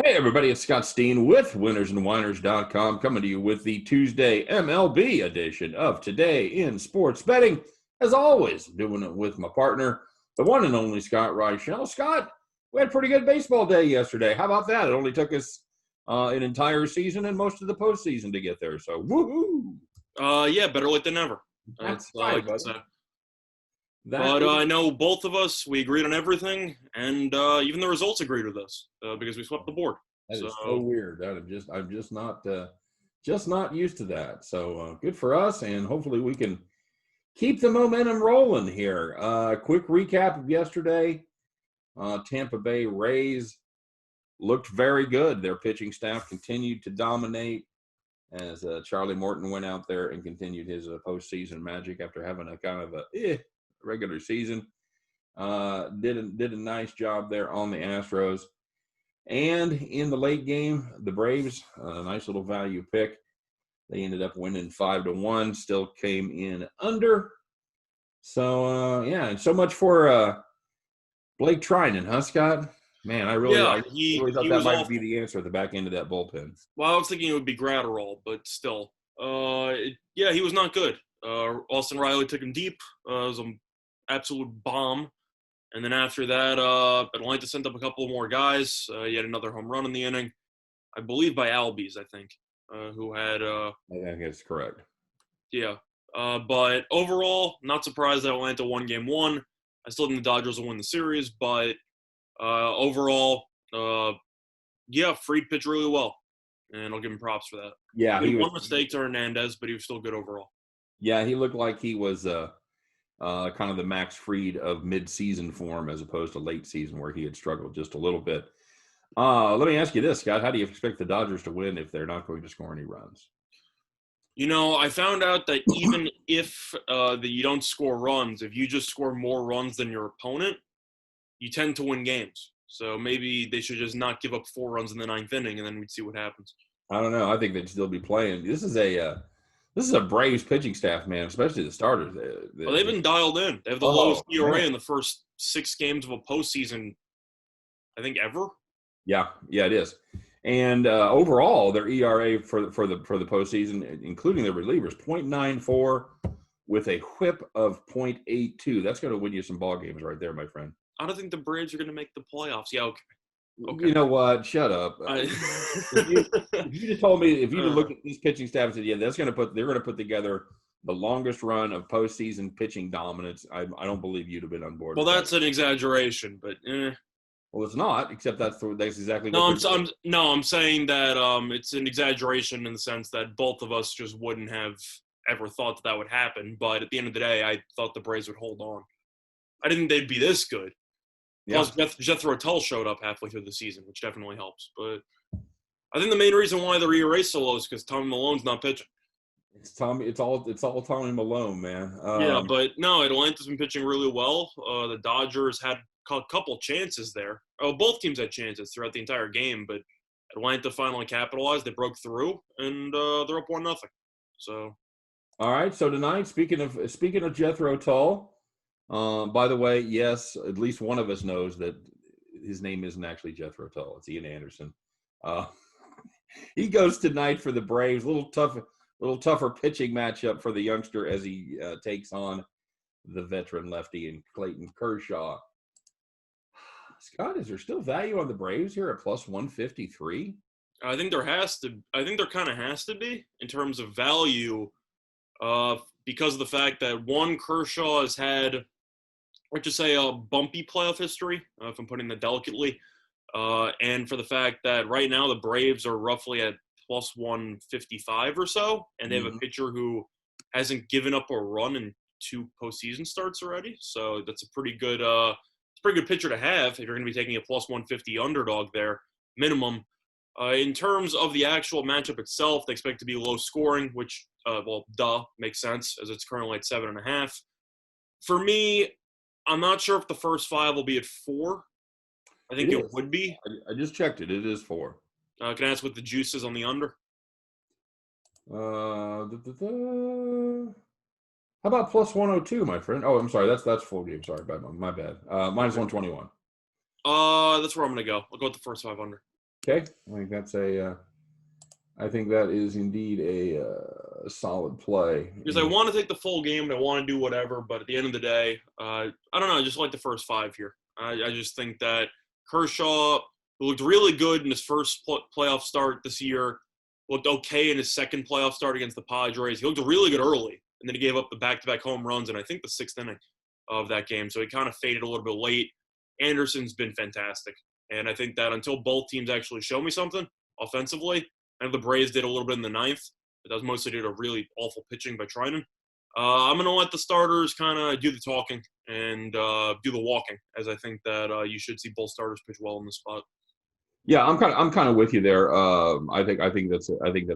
Hey, everybody, it's Scott Steen with winnersandwhiners.com coming to you with the Tuesday MLB edition of Today in Sports Betting. As always, doing it with my partner, the one and only Scott Reichel. Scott, we had a pretty good baseball day yesterday. How about that? It only took us an entire season and most of the postseason to get there. So, woohoo! Yeah, better late than never. That's That's all I right, can buddy. say. That But is, I know both of us, we agreed on everything, and even the results agreed with us because we swept the board. that So, is so weird. I'm just not used to that. So good for us, and hopefully we can keep the momentum rolling here. Quick recap of yesterday. Tampa Bay Rays looked very good. Their pitching staff continued to dominate as Charlie Morton went out there and continued his postseason magic after having a kind of a regular season. Did a nice job there on the Astros. And in the late game, the Braves, a nice little value pick. They ended up winning 5-1, still came in under. So, and so much for Blake Trinan, huh, Scott? Man, I yeah, really thought he that was might be awful. the answer at the back end of that bullpen. Well, I was thinking it would be Gratterall, but still. Yeah, he was not good. Austin Riley took him deep. It was an absolute bomb. And then after that, Atlanta sent up a couple more guys. He had another home run in the inning, I believe by Albies, I think, who had I think that's correct. Yeah. But overall, not surprised that Atlanta won game one. I still think the Dodgers will win the series, but overall, yeah, Fried pitched really well, and I'll give him props for that. Yeah, He he made was. one mistake to Hernandez, but he was still good overall. Yeah, he looked like he was kind of the Max Fried of mid-season form as opposed to late season where he had struggled just a little bit. Let me ask you this, Scott. How do you expect the Dodgers to win if they're not going to score any runs? You know, I found out that even if you don't score runs, if you just score more runs than your opponent, you tend to win games. So maybe they should just not give up 4 runs in the ninth inning, and then we'd see what happens. I don't know. I think they'd still be playing. This is a Braves pitching staff, man, especially the starters. Well, they've been dialed in. They have the Oh lowest ERA man, in the first 6 games of a postseason, I think, ever. yeah, it is. And overall, their ERA for the postseason, including the relievers, 0.94 with a WHIP of 0.82. That's going to win you some ball games right there, my friend. I don't think the Braves are going to make the playoffs. Yeah, okay. You know what? Shut up. I, If you just told me, if you uh, looked at this pitching staff and said, yeah, they're going to put together the longest run of postseason pitching dominance, I don't believe you'd have been on board well, with that. that's an exaggeration, but Well, it's not, except that's exactly what no, they're doing. I'm saying that it's an exaggeration in the sense that both of us just wouldn't have ever thought that would happen. But at the end of the day, I thought the Braves would hold on. I didn't think they'd be this good. Yeah. Plus, Jethro Tull showed up halfway through the season, which definitely helps. But I think the main reason why their ERA is so low is because Tommy Malone's not pitching. It's Tommy. It's all Tommy Malone, man. Yeah, but no, Atlanta's been pitching really well. The Dodgers had a couple chances there. Oh, both teams had chances throughout the entire game, but Atlanta finally capitalized. They broke through, and they're up 1-0. So All right. So tonight, speaking of Jethro Tull, by the way, yes, at least one of us knows that his name isn't actually Jethro Tull. It's Ian Anderson. Uh, he goes tonight for the Braves. A little tougher pitching matchup for the youngster as he takes on the veteran lefty in Clayton Kershaw. Scott, is there still value on the Braves here at plus 153? I think there kind of has to be in terms of value, because of the fact that one Kershaw has had, let's just say, a bumpy playoff history, if I'm putting that delicately. And for the fact that right now the Braves are roughly at plus 155 or so, and they have a pitcher who hasn't given up a run in 2 postseason starts already. So that's a pretty good pitcher to have if you're going to be taking a plus 150 underdog there, minimum. In terms of the actual matchup itself, they expect to be low scoring, which, makes sense as it's currently at 7.5. For me, I'm not sure if the first 5 will be at 4. I think it would be. I just checked it. It is 4. Can I ask what the juice is on the under? How about plus 102, my friend? Oh, I'm sorry. That's full game. Sorry, my bad. Minus 121. That's where I'm going to go. I'll go with the first 5 under. Okay, I think that is indeed a solid play. Because I want to take the full game and I want to do whatever, but at the end of the day, I don't know. I just like the first five here. I just think that Kershaw, who looked really good in his first playoff start this year, looked okay in his second playoff start against the Padres. He looked really good early, and then he gave up the back-to-back home runs in, I think, the sixth inning of that game. So he kind of faded a little bit late. Anderson's been fantastic. And I think that until both teams actually show me something offensively, I know the Braves did a little bit in the ninth, but that was mostly due to really awful pitching by Trinan. I'm going to let the starters kind of do the talking and do the walking, as I think that you should see both starters pitch well in the spot. Yeah, I'm kind of with you there. I think that's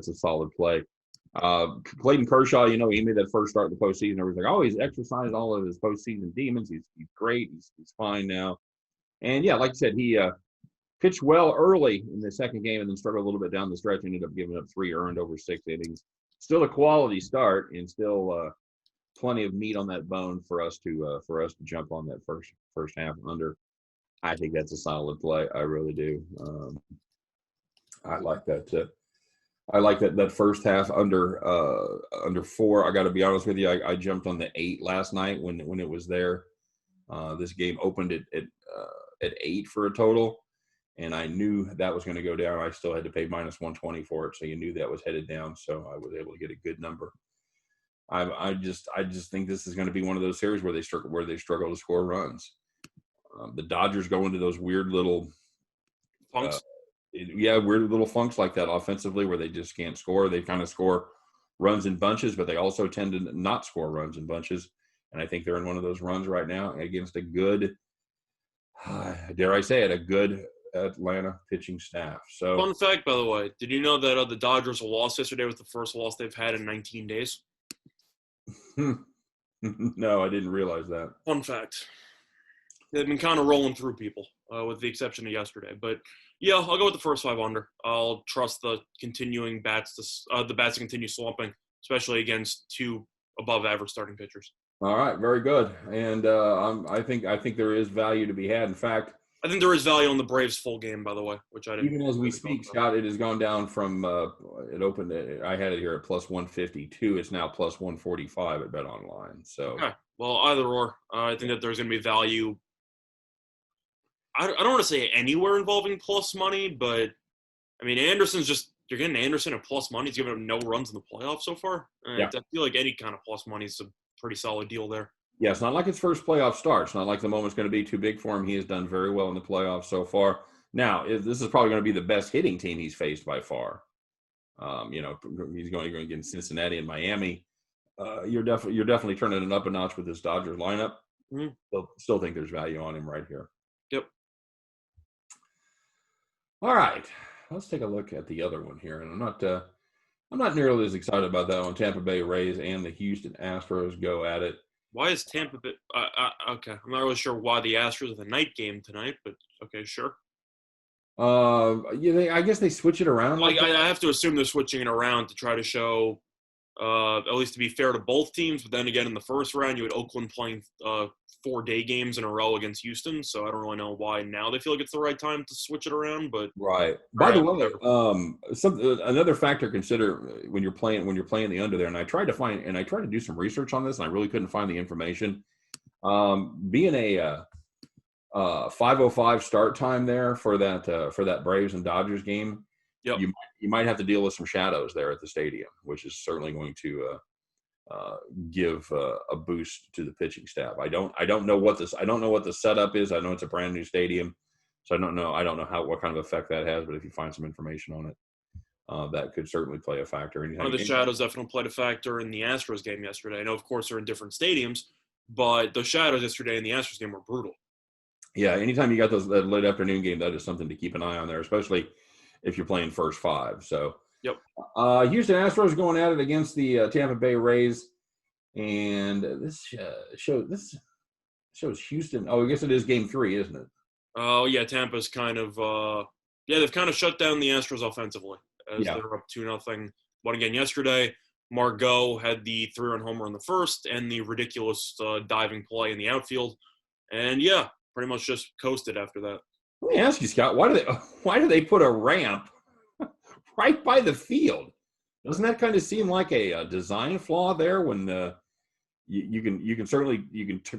a solid play. Clayton Kershaw, he made that first start in the postseason. Everyone's like, oh, he's exercised all of his postseason demons. He's great. He's fine now. And yeah, like I said, he pitched well early in the second game and then struggled a little bit down the stretch. Ended up giving up 3 earned over 6 innings. Still a quality start and still plenty of meat on that bone for us to jump on that first half under. I think that's a solid play. I really do. I like that. I like that first half under 4. I got to be honest with you. I jumped on the 8 last night when it was there. This game opened at 8 for a total, and I knew that was going to go down. I still had to pay -120 for it, so you knew that was headed down. So I was able to get a good number. I just think this is going to be one of those series where they struggle to score runs. The Dodgers go into those weird little Funks. Weird little funks like that offensively where they just can't score. They kind of score runs in bunches, but they also tend to not score runs in bunches. And I think they're in one of those runs right now against a good, dare I say it, a good Atlanta pitching staff. So, fun fact, by the way, did you know that the Dodgers lost yesterday was the first loss they've had in 19 days? No, I didn't realize that. Fun fact. They've been kind of rolling through people, with the exception of yesterday. But yeah, I'll go with the first 5 under. I'll trust the continuing bats to continue slumping, especially against 2 above-average starting pitchers. All right, very good. And I think there is value to be had. In fact, I think there is value on the Braves full game, by the way, which I didn't. Even as we speak, Scott, it has gone down from it opened. I had it here at +152. It's now +145 at Bet Online. So, okay. Well, either or, I think that there's going to be value. I don't want to say anywhere involving plus money, but I mean you're getting Anderson at plus money. He's given up no runs in the playoffs so far. Yeah. I feel like any kind of plus money is a pretty solid deal there. Yeah, it's not like his first playoff start. It's not like the moment's going to be too big for him. He has done very well in the playoffs so far. Now, this is probably going to be the best hitting team he's faced by far. He's going against Cincinnati and Miami. You're definitely turning it up a notch with this Dodgers lineup. Mm-hmm. Still think there's value on him right here. Yep. All right, let's take a look at the other one here. And I'm not nearly as excited about that one. Tampa Bay Rays and the Houston Astros go at it. Why is Tampa Bay? Okay, I'm not really sure why the Astros are the night game tonight, but okay, sure. I guess they switch it around. I have to assume they're switching it around to try to show, at least to be fair to both teams. But then again, in the first round, you had Oakland playing 4-day games in a row against Houston, so I don't really know why now they feel like it's the right time to switch it around. But right. By the way, another factor to consider when you're playing the under there, and I tried to do some research on this, and I really couldn't find the information. Being a 5:05 start time there for that Braves and Dodgers game, yep. You might have to deal with some shadows there at the stadium, which is certainly going to give a boost to the pitching staff. I don't know what the setup is. I know it's a brand new stadium, so I don't know what kind of effect that has. But if you find some information on it, that could certainly play a factor. One of the shadows definitely played a factor in the Astros game yesterday. I know, of course, they're in different stadiums, but the shadows yesterday in the Astros game were brutal. Yeah, anytime you got that late afternoon game, that is something to keep an eye on there, especially if you're playing first 5. So, yep. Houston Astros going at it against the Tampa Bay Rays, and this shows Houston. Oh, I guess it is Game 3, isn't it? Oh yeah, Tampa's kind of they've kind of shut down the Astros offensively as they're up 2-0. But again, yesterday, Margot had the 3-run homer in the first and the ridiculous diving play in the outfield, and yeah, pretty much just coasted after that. Let me ask you, Scott, why do they put a ramp right by the field? Doesn't that kind of seem like a design flaw there? When you can certainly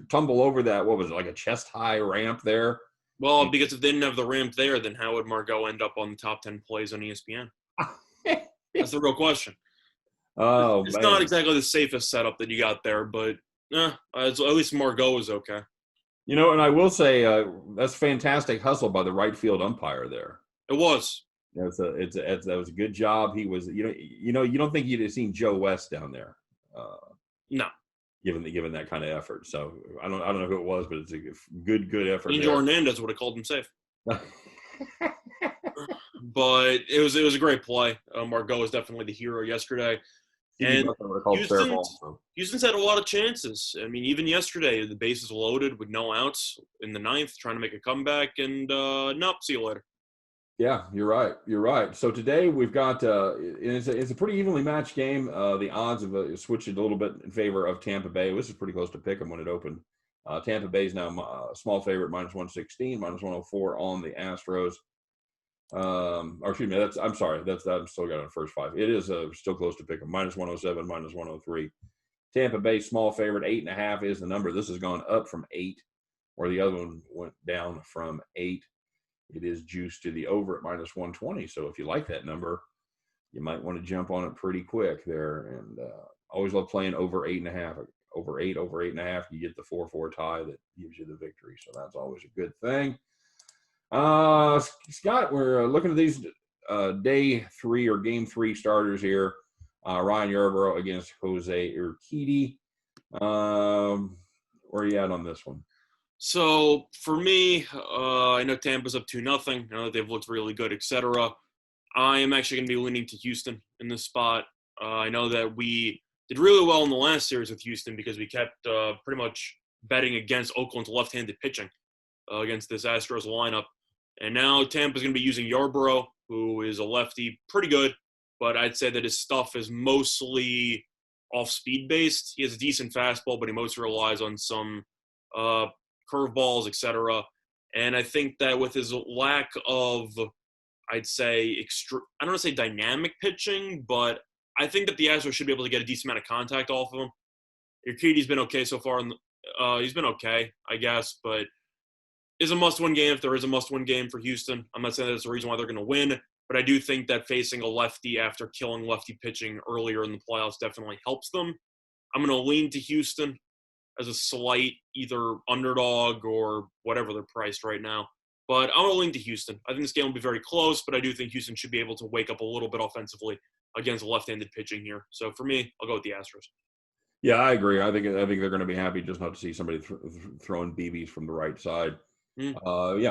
tumble over that. What was it, like a chest high ramp there? Well, because if they didn't have the ramp there, then how would Margot end up on the top 10 plays on ESPN? That's the real question. Oh It's not man, exactly the safest setup that you got there, but at least Margot was okay. and I will say that's fantastic hustle by the right field umpire there. It was. That was a good job. He was, you don't think you'd have seen Joe West down there, No. given that kind of effort. So I don't know who it was, but it's a good effort. Angel Hernandez would have called him safe. But it was a great play. Margot was definitely the hero yesterday. And Houston's had a lot of chances. I mean, even yesterday, the bases loaded with no outs in the ninth, trying to make a comeback, and nope, see you later. Yeah, you're right. So today we've got it's a pretty evenly matched game. The odds have switched a little bit in favor of Tampa Bay. This is pretty close to pick 'em when it opened. Tampa Bay is now small favorite, -116, -104 on the Astros. Or excuse me, I'm sorry. I'm still got on the first five. It is still close to pick 'em, -107, -103. Tampa Bay small favorite, 8.5 is the number. This has gone up from 8, where the other one went down from 8. It is juiced to the over at -120. So if you like that number, you might want to jump on it pretty quick there. And always love playing over 8.5, over 8.5. You get the 4-4 tie that gives you the victory. So that's always a good thing. Scott, we're looking at these day 3 or game 3 starters here. Ryan Yarbrough against Jose Urquidy. Where are you at on this one? So for me, I know Tampa's up 2-0. I know that they've looked really good, etc. I am actually going to be leaning to Houston in this spot. I know that we did really well in the last series with Houston because we kept pretty much betting against Oakland's left-handed pitching against this Astros lineup. And now Tampa's going to be using Yarbrough, who is a lefty, pretty good, but I'd say that his stuff is mostly off-speed based. He has a decent fastball, but he mostly relies on some curveballs, etc. And I think that with his lack of, I'd say, I don't want to say dynamic pitching, but I think that the Astros should be able to get a decent amount of contact off of him. Urquidy's been okay so far. He's been okay, I guess, but is a must-win game if there is a must-win game for Houston. I'm not saying that's the reason why they're going to win, but I do think that facing a lefty after killing lefty pitching earlier in the playoffs definitely helps them. I'm going to lean to Houston as a slight either underdog or whatever they're priced right now. But I'm going to lean to Houston. I think this game will be very close, but I do think Houston should be able to wake up a little bit offensively against left-handed pitching here. So for me, I'll go with the Astros. Yeah, I agree. I think they're going to be happy just not to see somebody throwing BBs from the right side. Yeah,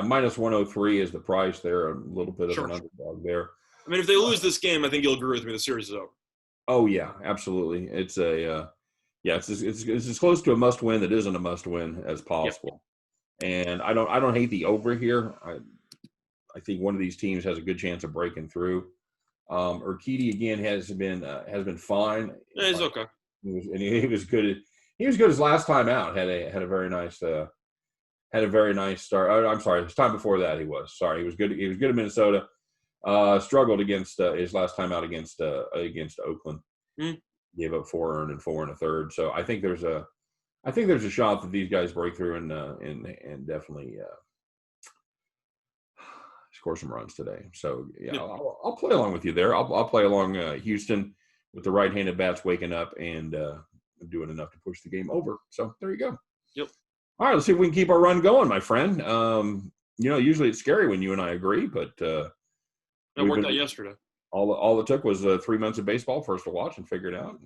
-103 is the price there. A little bit of an underdog there. I mean, if they lose this game, I think you'll agree with me. The series is over. Oh yeah, absolutely. It's it's as close to a must-win that isn't a must-win as possible. Yep. And I don't hate the over here. I think one of these teams has a good chance of breaking through. Urquidy again has been fine. Yeah, he's okay. He was good. He was good his last time out. Had a very nice start. I'm sorry, his time before that he was. Sorry, he was good. He was good in Minnesota. Struggled against his last time out against Oakland. Gave up 4 earned and 4 1/3. So I think there's a shot that these guys break through and definitely score some runs today. So yeah. I'll play along with you there. I'll play along Houston with the right-handed bats waking up and doing enough to push the game over. So there you go. Yep. All right, let's see if we can keep our run going, my friend. Usually it's scary when you and I agree, but that worked out yesterday. All it took was 3 months of baseball for us to watch and figure it out.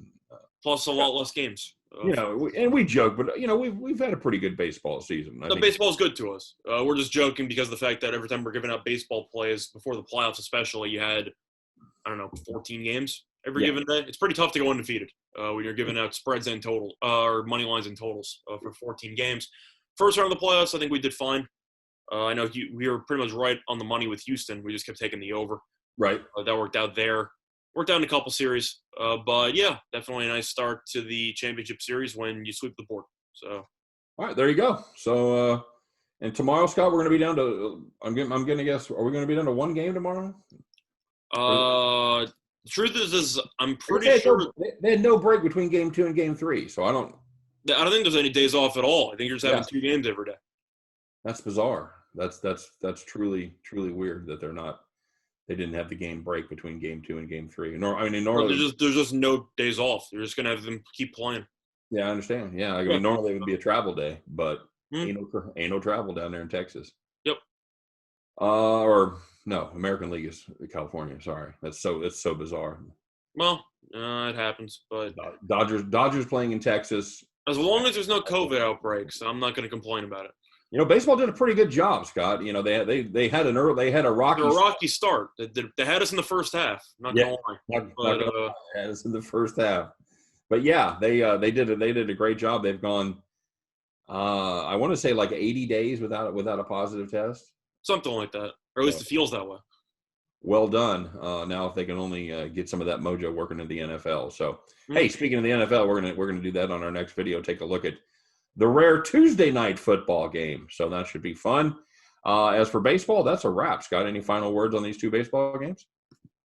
Plus a lot less games. And we joke, but we've had a pretty good baseball season. Baseball's good to us. We're just joking because of the fact that every time we're giving out baseball plays before the playoffs, especially, you had 14 games every given day. It's pretty tough to go undefeated when you're giving out spreads and total or money lines and totals for 14 games. First round of the playoffs, I think we did fine. I know we were pretty much right on the money with Houston. We just kept taking the over. Right. That worked out there. Worked out in a couple series. But, yeah, definitely a nice start to the championship series when you sweep the board. So, all right, there you go. So, And tomorrow, Scott, we're going to be down to. I'm going to guess. Are we going to be down to one game tomorrow? The truth is I'm pretty They had sure they had no break between game 2 and game 3, so I don't think there's any days off at all. I think you're just having Yeah. 2 games every day. That's bizarre. That's truly weird that they didn't have the game break between game 2 and game 3. Well, Normally, there's just no days off. You're just gonna have them keep playing. yeah, I understand. Yeah, I Yeah. mean, normally it would be a travel day, but Hmm. ain't no travel down there in Texas. Yep. Or no, American League is California. Sorry, it's so bizarre. Well, it happens, but Dodgers playing in Texas. as long as there's no COVID outbreaks, I'm not gonna complain about it. Baseball did a pretty good job, Scott. They had a rocky start. They had us in the first half. Not gonna lie. had us in the first half. But yeah, they did a great job. They've gone, I want to say like 80 days without a positive test. Something like that, or at least it feels that way. Well done. Now if they can only get some of that mojo working in the NFL. So hey, speaking of the NFL, we're gonna do that on our next video. Take a look at the rare Tuesday night football game. So that should be fun. As for baseball, that's a wrap. Scott, any final words on these 2 baseball games?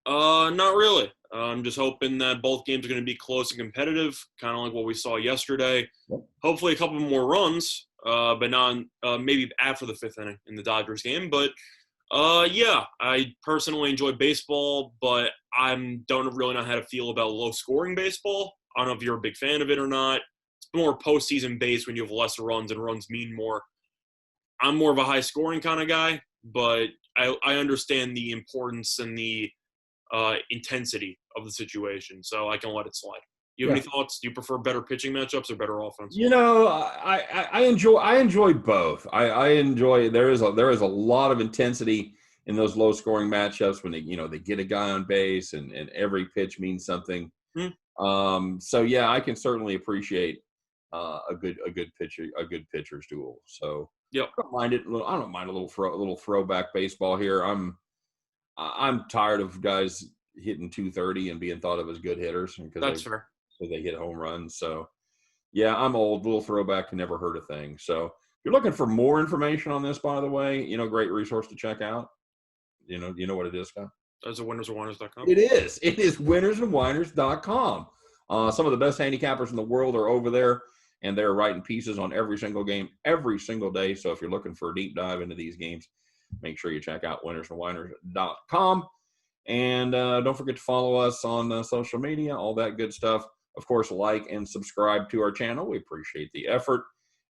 Not really. I'm just hoping that both games are going to be close and competitive, kind of like what we saw yesterday. Yep. Hopefully a couple more runs, but not maybe after the 5th inning in the Dodgers game. But, yeah, I personally enjoy baseball, but I don't really know how to feel about low-scoring baseball. I don't know if you're a big fan of it or not. It's more postseason based when you have lesser runs and runs mean more. I'm more of a high-scoring kind of guy, but I understand the importance and the intensity of the situation, so I can let it slide. You have any thoughts? Do you prefer better pitching matchups or better offense? I enjoy both. I enjoy there is a lot of intensity in those low scoring matchups when they get a guy on base and every pitch means something. So yeah, I can certainly appreciate a good pitcher's duel. So yep. I don't mind a little throwback baseball here. I'm tired of guys hitting 230 and being thought of as good hitters because fair. They hit home runs. So yeah, I'm old. Little throwback can never hurt a thing. So if you're looking for more information on this, by the way, great resource to check out. You know what it is, Scott? That's winnersandwhiners.com. It is winnersandwhiners.com. Some of the best handicappers in the world are over there, and they're writing pieces on every single game, every single day. So if you're looking for a deep dive into these games, make sure you check out winnersandwhiners.com. And don't forget to follow us on social media, all that good stuff. Of course, like and subscribe to our channel. We appreciate the effort.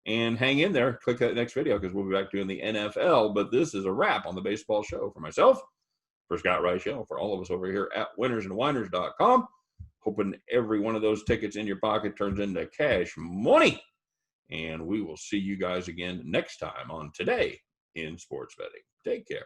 And hang in there. Click that next video because we'll be back doing the NFL. But this is a wrap on the baseball show. For myself, for Scott Reichel, for all of us over here at winnersandwhiners.com. Hoping every one of those tickets in your pocket turns into cash money. And we will see you guys again next time on Today in Sports Betting. Take care.